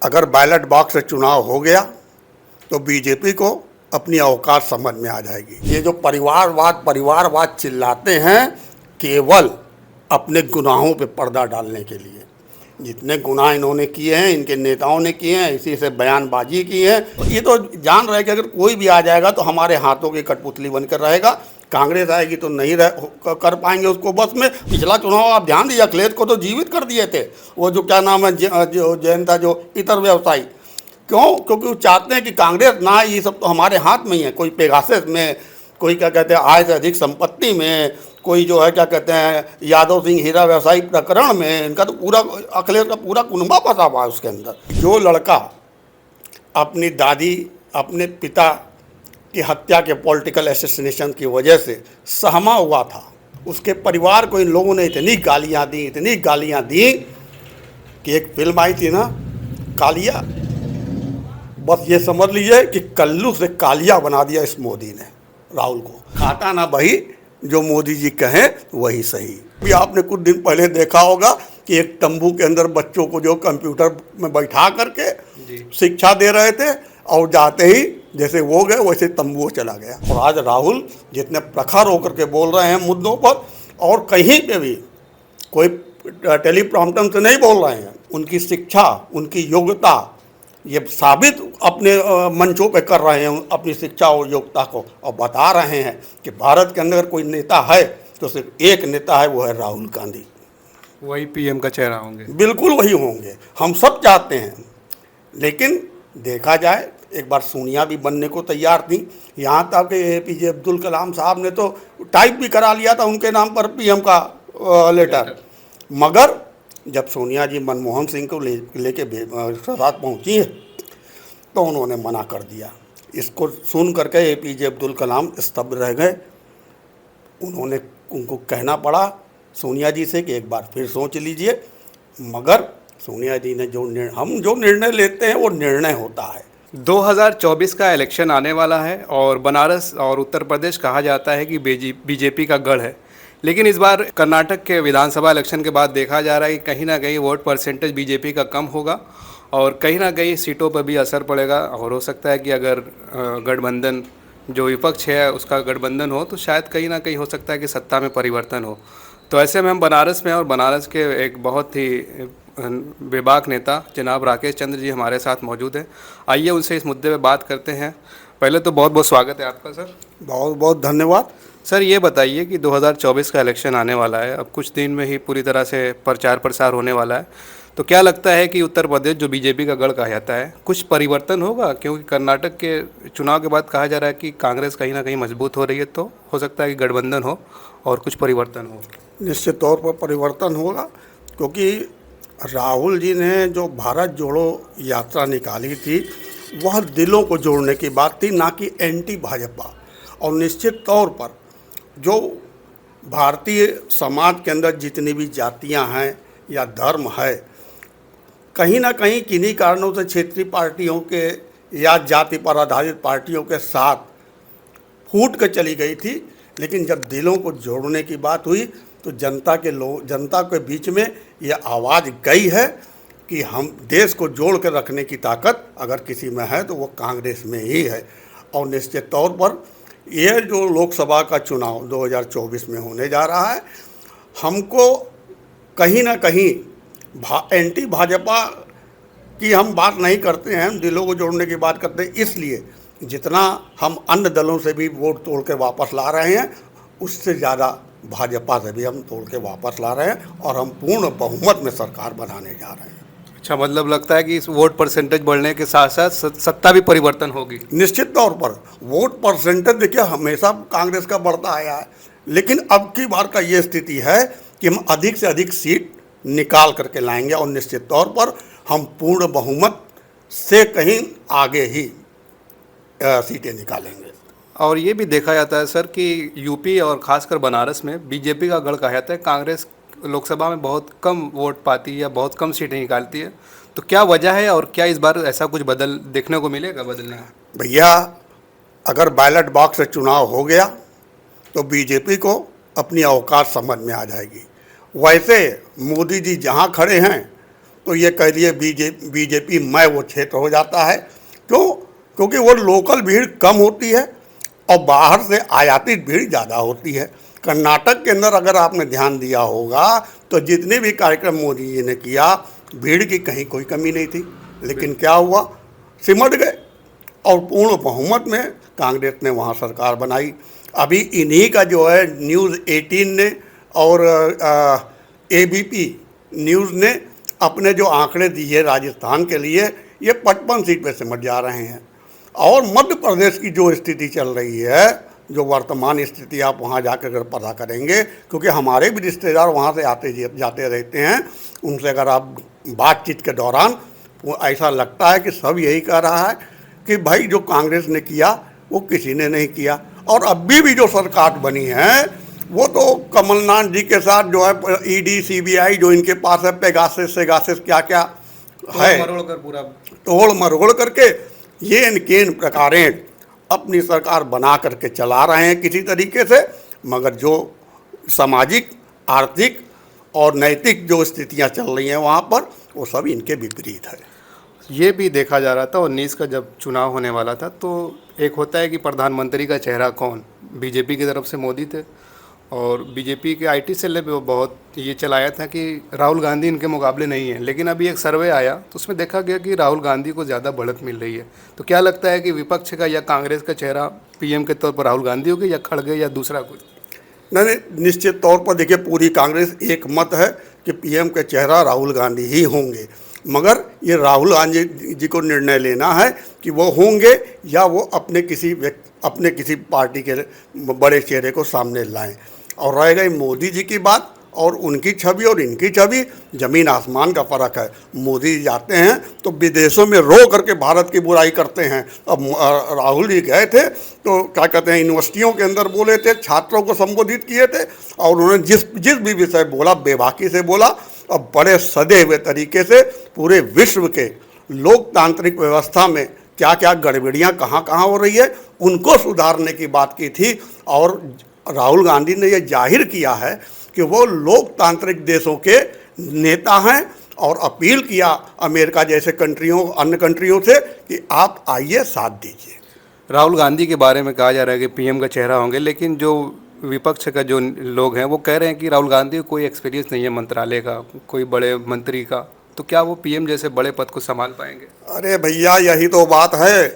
अगर ballot box से चुनाव हो गया तो बीजेपी को अपनी औकात समझ में आ जाएगी। ये जो परिवारवाद चिल्लाते हैं केवल अपने गुनाहों पे पर्दा डालने के लिए। जितने गुनाह इन्होंने किए हैं, इनके नेताओं ने किए हैं, इसी से बयानबाजी की है। ये तो जान रहे कि अगर कोई भी आ जाएगा तो हमारे हाथों की कठपुतली बनकर रहेगा। कांग्रेस आएगी तो नहीं कर पाएंगे उसको बस में। पिछला चुनाव आप ध्यान दीजिए, अखिलेश को तो जीवित कर दिए थे। वो जो क्या नाम है जो जयंता, जो इतर व्यवसायी, क्यों? क्योंकि वो चाहते हैं कि कांग्रेस ना, ये सब तो हमारे हाथ में ही है। कोई पेगासस में, कोई क्या कहते हैं आय से अधिक संपत्ति में, कोई जो है क्या कहते हैं यादव सिंह हीरा व्यवसायी प्रकरण में, इनका तो पूरा अखिलेश का पूरा कुनबा फंसा हुआ है उसके अंदर। जो लड़का अपनी दादी, अपने पिता की हत्या के पॉलिटिकल असैसिनेशन की वजह से सहमा हुआ था, उसके परिवार को इन लोगों ने इतनी गालियाँ दी कि एक फिल्म आई थी ना, कालिया। बस ये समझ लीजिए कि कल्लू से कालिया बना दिया इस मोदी ने राहुल को। खाता ना भाई, जो मोदी जी कहें वही सही। भी आपने कुछ दिन पहले देखा होगा कि एक तंबू के अंदर बच्चों को जो कंप्यूटर में बैठा करके शिक्षा दे रहे थे, और जाते ही जैसे वो गए वैसे तंबू चला गया। और आज राहुल जितने प्रखर होकर के बोल रहे हैं मुद्दों पर, और कहीं पे भी कोई टेलीप्रॉम्प्टर से नहीं बोल रहे हैं, उनकी शिक्षा, उनकी योग्यता ये साबित अपने मंचों पे कर रहे हैं अपनी शिक्षा और योग्यता को, और बता रहे हैं कि भारत के अंदर कोई नेता है तो सिर्फ एक नेता है, वो है राहुल गांधी। वही पीएम का चेहरा होंगे। बिल्कुल वही होंगे, हम सब चाहते हैं। लेकिन देखा जाए, एक बार सोनिया भी बनने को तैयार थी, यहाँ तक कि APJ अब्दुल कलाम साहब ने तो टाइप भी करा लिया था उनके नाम पर पीएम का लेटर। मगर जब सोनिया जी मनमोहन सिंह को लेके साथ पहुँची है तो उन्होंने मना कर दिया। इसको सुन करके APJ अब्दुल कलाम स्तब्ध रह गए। उनको कहना पड़ा सोनिया जी से कि एक बार फिर सोच लीजिए। मगर सोनिया जी ने हम जो निर्णय लेते हैं वो निर्णय होता है। 2024 का इलेक्शन आने वाला है और बनारस और उत्तर प्रदेश कहा जाता है कि बीजेपी का गढ़ है। लेकिन इस बार कर्नाटक के विधानसभा इलेक्शन के बाद देखा जा रहा है कि कहीं ना कहीं वोट परसेंटेज बीजेपी का कम होगा और कहीं ना कहीं सीटों पर भी असर पड़ेगा। और हो सकता है कि अगर गठबंधन, जो विपक्ष है उसका गठबंधन हो, तो शायद कहीं ना कहीं हो सकता है कि सत्ता में परिवर्तन हो। तो ऐसे में हम बनारस में, और बनारस के एक बहुत ही बेबाक नेता जनाब राकेश चंद्र जी हमारे साथ मौजूद हैं। आइए उनसे इस मुद्दे पे बात करते हैं। पहले तो बहुत बहुत स्वागत है आपका सर। बहुत बहुत धन्यवाद। सर ये बताइए कि 2024 का इलेक्शन आने वाला है, अब कुछ दिन में ही पूरी तरह से प्रचार प्रसार होने वाला है, तो क्या लगता है कि उत्तर प्रदेश जो बीजेपी का गढ़ कहा जाता है, कुछ परिवर्तन होगा? क्योंकि कर्नाटक के चुनाव के बाद कहा जा रहा है कि कांग्रेस कहीं ना कहीं मजबूत हो रही है, तो हो सकता है कि गठबंधन हो और कुछ परिवर्तन हो। निश्चित तौर पर परिवर्तन होगा, क्योंकि राहुल जी ने जो भारत जोड़ो यात्रा निकाली थी वह दिलों को जोड़ने की बात थी, ना कि एंटी भाजपा। और निश्चित तौर पर जो भारतीय समाज के अंदर जितनी भी जातियां हैं या धर्म है, कहीं ना कहीं किन्हीं कारणों से क्षेत्रीय पार्टियों के या जाति पर आधारित पार्टियों के साथ फूट कर चली गई थी। लेकिन जब दिलों को जोड़ने की बात हुई तो जनता के बीच में ये आवाज़ गई है कि हम देश को जोड़ कर रखने की ताकत अगर किसी में है तो वो कांग्रेस में ही है। और निश्चित तौर पर ये जो लोकसभा का चुनाव 2024 में होने जा रहा है, हमको कहीं ना कहीं एंटी भाजपा की हम बात नहीं करते हैं, हम दिलों को जोड़ने की बात करते हैं। इसलिए जितना हम अन्य दलों से भी वोट तोड़ के वापस ला रहे हैं, उससे ज़्यादा भाजपा से भी हम तोड़ के वापस ला रहे हैं, और हम पूर्ण बहुमत में सरकार बनाने जा रहे हैं। अच्छा, मतलब लगता है कि इस वोट परसेंटेज बढ़ने के साथ साथ सत्ता भी परिवर्तन होगी। निश्चित तौर पर वोट परसेंटेज देखिए हमेशा कांग्रेस का बढ़ता आया है, लेकिन अब की बार का ये स्थिति है कि हम अधिक से अधिक सीट निकाल करके लाएंगे, और निश्चित तौर पर हम पूर्ण बहुमत से कहीं आगे ही सीटें निकालेंगे। और ये भी देखा जाता है सर कि यूपी और खासकर बनारस में बीजेपी का गढ़ कहा जाता है। कांग्रेस लोकसभा में बहुत कम वोट पाती है या बहुत कम सीटें निकालती है, तो क्या वजह है और क्या इस बार ऐसा कुछ देखने को मिलेगा बदलने? भैया, अगर बैलेट बॉक्स से चुनाव हो गया तो बीजेपी को अपनी औकात समझ में आ जाएगी। वैसे मोदी जी जहाँ खड़े हैं तो तो ये कह लिए बीजेपी मैं वो क्षेत्र हो जाता है। क्यों? क्योंकि वो लोकल भीड़ कम होती है और बाहर से आयातित भीड़ ज़्यादा होती है। कर्नाटक के अंदर अगर आपने ध्यान दिया होगा तो जितने भी कार्यक्रम मोदी जी ने किया, भीड़ की कहीं कोई कमी नहीं थी। लेकिन क्या हुआ, सिमट गए और पूर्ण बहुमत में कांग्रेस ने वहाँ सरकार बनाई। अभी इन्हीं का जो है न्यूज़ 18 ने और ABP न्यूज़ ने अपने जो आंकड़े दिए राजस्थान के लिए, ये 55 सीट पे सिमट जा रहे हैं। और मध्य प्रदेश की जो स्थिति चल रही है, जो वर्तमान स्थिति आप वहाँ जाकर अगर पता करेंगे, क्योंकि हमारे भी रिश्तेदार वहाँ से आते जाते रहते हैं, उनसे अगर आप बातचीत के दौरान वो ऐसा लगता है कि सब यही कह रहा है कि भाई जो कांग्रेस ने किया वो किसी ने नहीं किया। और अभी भी जो सरकार बनी है वो तो कमलनाथ जी के साथ जो है ED CBI जो इनके पास है, पेगासिस क्या क्या है, तोड़ मरोड़ करके ये इनके प्रकारेण अपनी सरकार बना करके चला रहे हैं किसी तरीके से। मगर जो सामाजिक, आर्थिक और नैतिक जो स्थितियां चल रही हैं वहाँ पर, वो सब इनके विपरीत है। ये भी देखा जा रहा था 19 का जब चुनाव होने वाला था, तो एक होता है कि प्रधानमंत्री का चेहरा कौन, बीजेपी की तरफ से मोदी थे और बीजेपी के IT सेल ने बहुत ये चलाया था कि राहुल गांधी इनके मुकाबले नहीं है। लेकिन अभी एक सर्वे आया तो उसमें देखा गया कि राहुल गांधी को ज़्यादा बढ़त मिल रही है। तो क्या लगता है कि विपक्ष का या कांग्रेस का चेहरा PM के तौर पर राहुल गांधी होगी या खड़गे या दूसरा कुछ? नहीं, निश्चित तौर पर देखिए पूरी कांग्रेस एक मत है कि PM के चेहरा राहुल गांधी ही होंगे। मगर ये राहुल गांधी जी को निर्णय लेना है कि वो होंगे या वो अपने किसी पार्टी के बड़े चेहरे को सामने लाएं। और रह गई मोदी जी की बात, और उनकी छवि और इनकी छवि ज़मीन आसमान का फ़र्क है। मोदी जी जाते हैं तो विदेशों में रो करके भारत की बुराई करते हैं। अब राहुल जी गए थे तो क्या कहते हैं, यूनिवर्सिटियों के अंदर बोले थे, छात्रों को संबोधित किए थे और उन्होंने जिस भी विषय बोला बेबाकी से बोला और बड़े सदे हुए तरीके से पूरे विश्व के लोकतांत्रिक व्यवस्था में क्या क्या गड़बड़ियाँ कहाँ कहाँ हो रही है उनको सुधारने की बात की थी। और राहुल गांधी ने यह जाहिर किया है कि वो लोकतांत्रिक देशों के नेता हैं और अपील किया अमेरिका जैसे अन्य कंट्रियों से कि आप आइए साथ दीजिए। राहुल गांधी के बारे में कहा जा रहा है कि PM का चेहरा होंगे, लेकिन जो विपक्ष का जो लोग हैं वो कह रहे हैं कि राहुल गांधी को कोई एक्सपीरियंस नहीं है मंत्रालय का, कोई बड़े मंत्री का, तो क्या वो PM जैसे बड़े पद को संभाल पाएंगे? अरे भैया, यही तो बात है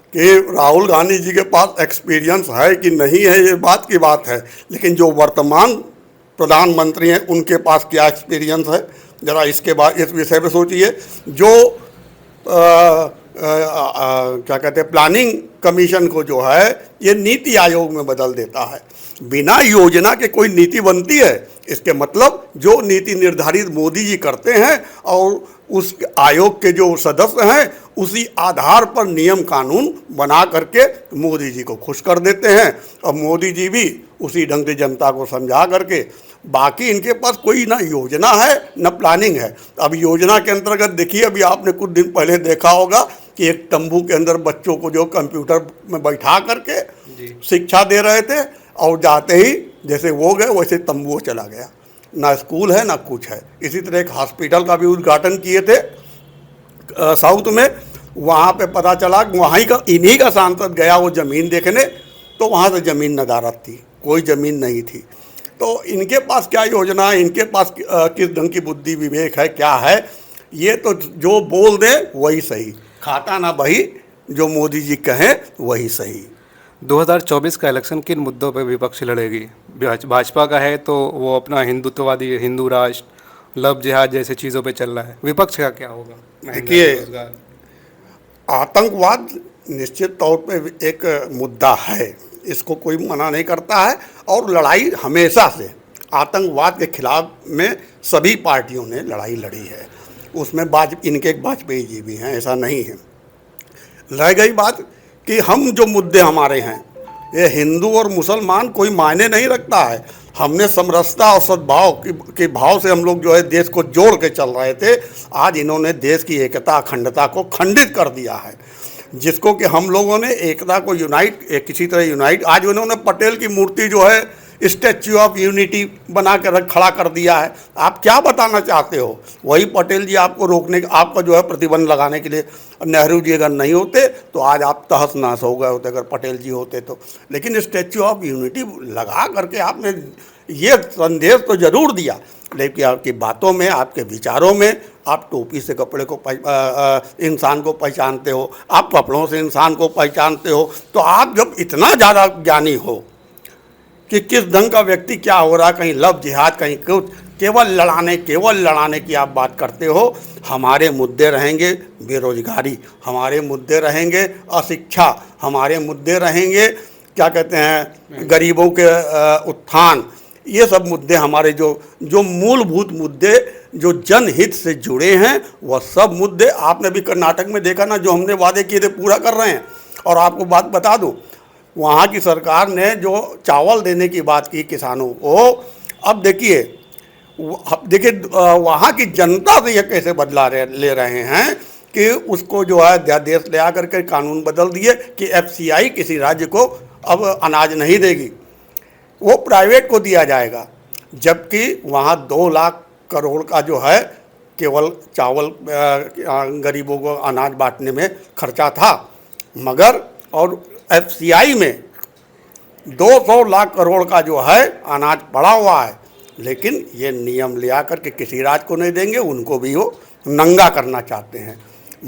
कि राहुल गांधी जी के पास एक्सपीरियंस है कि नहीं है, ये बात की बात है। लेकिन जो वर्तमान प्रधानमंत्री हैं उनके पास क्या एक्सपीरियंस है, ज़रा इसके बाद इस विषय में सोचिए। जो क्या कहते हैं, प्लानिंग कमीशन को जो है ये नीति आयोग में बदल देता है। बिना योजना के कोई नीति बनती है? इसके मतलब जो नीति निर्धारित मोदी जी करते हैं और उस आयोग के जो सदस्य हैं उसी आधार पर नियम कानून बना करके मोदी जी को खुश कर देते हैं और मोदी जी भी उसी ढंग से जनता को समझा करके, बाकी इनके पास कोई ना योजना है ना प्लानिंग है। अब योजना के अंतर्गत देखिए, अभी आपने कुछ दिन पहले देखा होगा कि एक तंबू के अंदर बच्चों को जो कंप्यूटर में बैठा करके शिक्षा दे रहे थे और जाते ही जैसे वो गए वैसे तंबू चला गया। ना स्कूल है ना कुछ है। इसी तरह एक हॉस्पिटल का भी उद्घाटन किए थे साउथ में, वहाँ पे पता चला इन्हीं का सांसद गया वो ज़मीन देखने, तो वहाँ से ज़मीन नदारत थी, कोई ज़मीन नहीं थी। तो इनके पास क्या योजना है, इनके पास किस ढंग की बुद्धि विवेक है, क्या है? ये तो जो बोल दे वही सही, खाता ना बही, जो मोदी जी कहें वही सही। 2024 का इलेक्शन किन मुद्दों पर विपक्ष लड़ेगी? भाजपा का है तो वो अपना हिंदुत्ववादी, हिंदू राष्ट्र, लव जिहाद जैसे चीज़ों पे चल रहा है। विपक्ष का क्या होगा? देखिए, आतंकवाद निश्चित तौर पे एक मुद्दा है, इसको कोई मना नहीं करता है। और लड़ाई हमेशा से आतंकवाद के खिलाफ में सभी पार्टियों ने लड़ाई लड़ी है। उसमें इनके एक वाजपेयी जी भी हैं, ऐसा नहीं है। रह गई बात कि हम जो मुद्दे हमारे हैं, ये हिंदू और मुसलमान कोई मायने नहीं रखता है। हमने समरसता और सद्भाव के भाव से हम लोग जो है देश को जोड़ के चल रहे थे। आज इन्होंने देश की एकता अखंडता को खंडित कर दिया है, जिसको कि हम लोगों ने एकता को किसी तरह यूनाइट, आज उन्होंने पटेल की मूर्ति जो है स्टैच्यू ऑफ यूनिटी बना के खड़ा कर दिया है। आप क्या बताना चाहते हो? वही पटेल जी आपको रोकने, आपका जो है प्रतिबंध लगाने के लिए, नेहरू जी अगर नहीं होते तो आज आप तहस नहस हो गए होते, अगर पटेल जी होते तो। लेकिन स्टैच्यू ऑफ यूनिटी लगा करके आपने ये संदेश तो जरूर दिया, लेकिन आपकी बातों में, आपके विचारों में आप टोपी से कपड़े को इंसान को पहचानते हो, आप कपड़ों से इंसान को पहचानते हो। तो आप जब इतना ज़्यादा ज्ञानी हो कि किस ढंग का व्यक्ति क्या हो रहा है, कहीं लव जिहाद, कहीं कुछ, केवल लड़ाने की आप बात करते हो। हमारे मुद्दे रहेंगे बेरोजगारी, हमारे मुद्दे रहेंगे अशिक्षा, हमारे मुद्दे रहेंगे क्या कहते हैं गरीबों के उत्थान। ये सब मुद्दे हमारे जो मूलभूत मुद्दे जो जनहित से जुड़े हैं, वह सब मुद्दे आपने भी कर्नाटक में देखा ना, जो हमने वादे किए थे पूरा कर रहे हैं। और आपको बात बता दूं, वहाँ की सरकार ने जो चावल देने की बात की किसानों को, अब देखिए वहाँ की जनता से ये कैसे बदला ले रहे हैं कि उसको जो है अध्यादेश ले आकर के कानून बदल दिए कि FCI किसी राज्य को अब अनाज नहीं देगी, वो प्राइवेट को दिया जाएगा। जबकि वहाँ 2 लाख करोड़ का जो है केवल चावल गरीबों को अनाज बांटने में खर्चा था, मगर और FCI में 200 लाख करोड़ का जो है अनाज पड़ा हुआ है। लेकिन ये नियम ले आकर के किसी राज्य को नहीं देंगे, उनको भी वो नंगा करना चाहते हैं।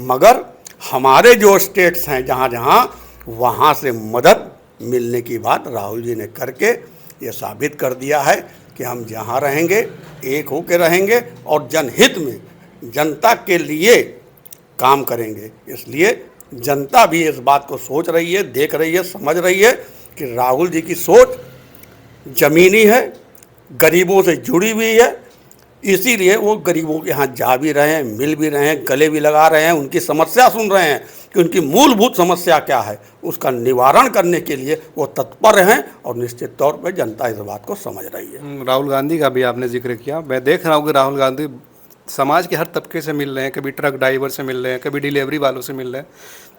मगर हमारे जो स्टेट्स हैं जहाँ जहाँ, वहाँ से मदद मिलने की बात राहुल जी ने करके ये साबित कर दिया है कि हम जहाँ रहेंगे एक होकर रहेंगे और जनहित में, जनता के लिए काम करेंगे। इसलिए जनता भी इस बात को सोच रही है, देख रही है, समझ रही है कि राहुल जी की सोच ज़मीनी है, गरीबों से जुड़ी हुई है। इसीलिए वो गरीबों के यहाँ जा भी रहे हैं, मिल भी रहे हैं, गले भी लगा रहे हैं, उनकी समस्या सुन रहे हैं कि उनकी मूलभूत समस्या क्या है, उसका निवारण करने के लिए वो तत्पर हैं। और निश्चित तौर पर जनता इस बात को समझ रही है। राहुल गांधी का भी आपने जिक्र किया, मैं देख रहा हूँ कि राहुल गांधी समाज के हर तबके से मिल रहे हैं, कभी ट्रक ड्राइवर से मिल रहे हैं, कभी डिलीवरी वालों से मिल रहे हैं।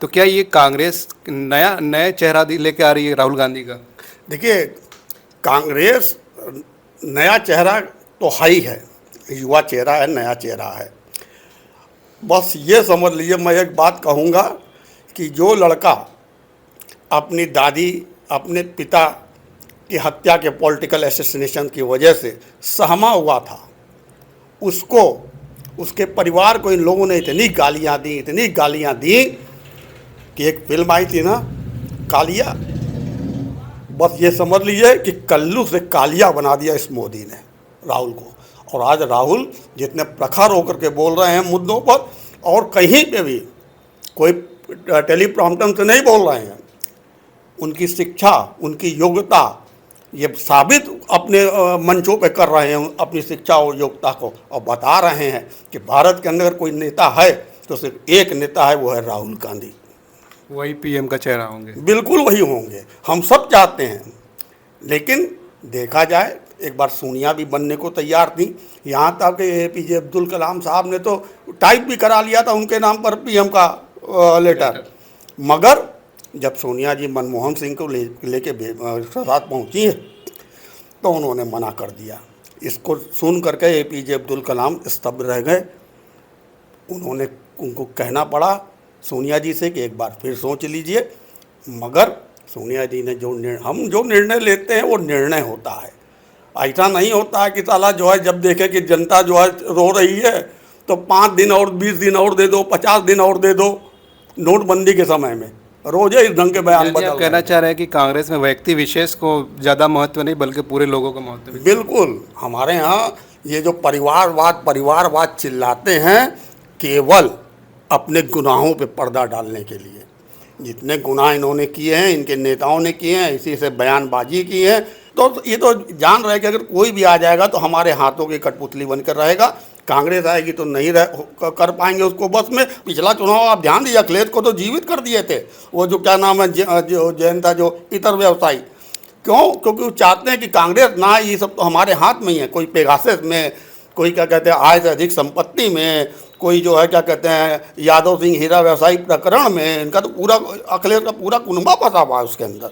तो क्या ये कांग्रेस नया चेहरा लेके आ रही है राहुल गांधी का? देखिए, कांग्रेस नया चेहरा तो है ही है, युवा चेहरा है, नया चेहरा है। बस ये समझ लीजिए, मैं एक बात कहूँगा कि जो लड़का अपनी दादी, अपने पिता की हत्या के पॉलिटिकल असैसिनेशन की वजह से सहमा हुआ था, उसको, उसके परिवार को इन लोगों ने इतनी गालियाँ दी कि एक फिल्म आई थी ना कालिया, बस ये समझ लीजिए कि कल्लू से कालिया बना दिया इस मोदी ने राहुल को। और आज राहुल जितने प्रखर होकर के बोल रहे हैं मुद्दों पर, और कहीं पे भी कोई टेलीप्रॉम्प्टर से नहीं बोल रहे हैं, उनकी शिक्षा, उनकी योग्यता ये साबित अपने मंचों पे कर रहे हैं, अपनी शिक्षा और योग्यता को, और बता रहे हैं कि भारत के अंदर कोई नेता है तो सिर्फ एक नेता है, वो है राहुल गांधी। वही PM का चेहरा होंगे? बिल्कुल वही होंगे, हम सब चाहते हैं। लेकिन देखा जाए, एक बार सोनिया भी बनने को तैयार थी, यहाँ तक कि APJ अब्दुल कलाम साहब ने तो टाइप भी करा लिया था उनके नाम पर PM का लेटर। मगर जब सोनिया जी मनमोहन सिंह को लेके साथ पहुँची हैं तो उन्होंने मना कर दिया। इसको सुन करके APJ अब्दुल कलाम स्तब्ध रह गए। उनको कहना पड़ा सोनिया जी से कि एक बार फिर सोच लीजिए। मगर सोनिया जी ने हम जो निर्णय लेते हैं वो निर्णय होता है। ऐसा नहीं होता है कि साला जो है जब देखे कि जनता जो है रो रही है तो 5 दिन और 20 दिन और दे दो, 50 दिन और दे दो। नोटबंदी के समय में रोज इस ढंग के बयान बदल। आप कहना चाह रहे हैं कि कांग्रेस में व्यक्ति विशेष को ज़्यादा महत्व नहीं बल्कि पूरे लोगों का महत्व है? बिल्कुल। हमारे यहाँ ये जो परिवारवाद चिल्लाते हैं, केवल अपने गुनाहों पे पर्दा डालने के लिए। जितने गुनाह इन्होंने किए हैं, इनके नेताओं ने किए हैं, इसी से बयानबाजी की है, तो ये तो जान रहे कि अगर कोई भी आ जाएगा तो हमारे हाथों की कठपुतली बनकर रहेगा। कांग्रेस आएगी तो नहीं कर पाएंगे उसको बस में। पिछला चुनाव आप ध्यान दीजिए, अखिलेश को तो जीवित कर दिए थे। वो जो क्या नाम है, जो जैन था, जो इतर व्यवसायी। क्यों? क्योंकि वो चाहते हैं कि कांग्रेस ना, ये सब तो हमारे हाथ में ही है। कोई पेगासस में, कोई क्या कहते हैं आय से अधिक संपत्ति में, कोई जो है क्या कहते हैं यादव सिंह हीरा व्यवसायी प्रकरण में, इनका तो पूरा अखिलेश का पूरा कुनबा फंसा हुआ है उसके अंदर।